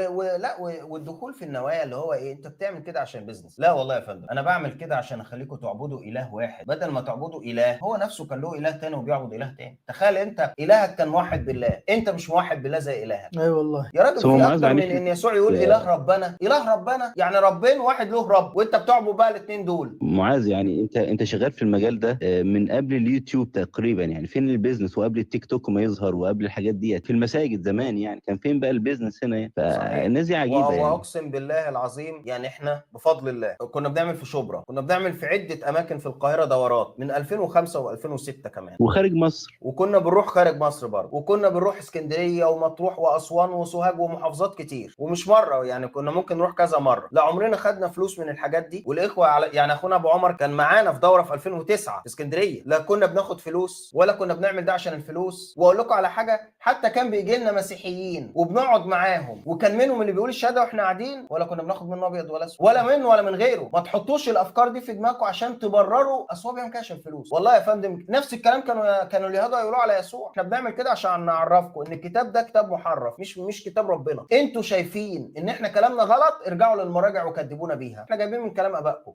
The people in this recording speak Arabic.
ولا والدخول في النوايا اللي هو ايه، انت بتعمل كده عشان بيزنس. لا والله يا فندم، انا بعمل كده عشان اخليكم تعبدوا اله واحد، بدل ما تعبدوا اله هو نفسه كان له اله تاني وبيعبد اله تاني. تخيل انت الهك كان موحد بالله، انت مش موحد بالله زي الهك. اي والله. يا راجل بس هو في معاذ اكتر من معلش، ان يسوع يقول اله ربنا. اله ربنا يعني ربين واحد له رب، وانت بتعبد بقى الاثنين دول. معاذ يعني انت شغال في المجال ده من قبل اليوتيوب تقريبا، يعني فين البيزنس؟ وقبل التيك توك ما يظهر وقبل الحاجات ديت في المساجد زمان، يعني كان فين بقى البيزنس هنا يعني؟ صحيح. فالناس دي عجيبة يعني. واقسم بالله العظيم، يعني احنا بفضل الله كنا بنعمل في شبرا، كنا بنعمل في عده اماكن في القاهره دورات من 2005 و2006 كمان. وخارج مصر. وكنا بنروح خارج مصر برضه، وكنا بنروح اسكندريه ومطروح واسوان وسوهاج ومحافظات كتير، ومش مره يعني، كنا ممكن نروح كذا مره. لا عمرنا خدنا فلوس من الحاجات دي. والاخوه يعني اخونا ابو عمر كان معانا في دوره في 2009 في اسكندريه، لا كنا بناخد فلوس ولا كنا بنعمل ده عشان الفلوس. واقول لكم على حاجه، حتى كان بيجي لنا مسيحيين وبنقعد معاهم، وكان منهم اللي بيقول الشهاده واحنا قاعدين، ولا كنا بناخد منه ابيض ولا اسود، ولا منه ولا من غيره. ما تحطوش الافكار دي في دماغكم عشان تبرروا اصل هو بيعمل كده عشان فلوس. والله يا فندم نفس الكلام كانوا اليهود يقولوا على يسوع. احنا بنعمل كده عشان نعرفكم ان الكتاب ده كتاب محرف، مش كتاب ربنا. انتوا شايفين ان احنا كلامنا غلط، ارجعوا للمراجع وكذبونا بيها، احنا جايبين من كلام ابائكم.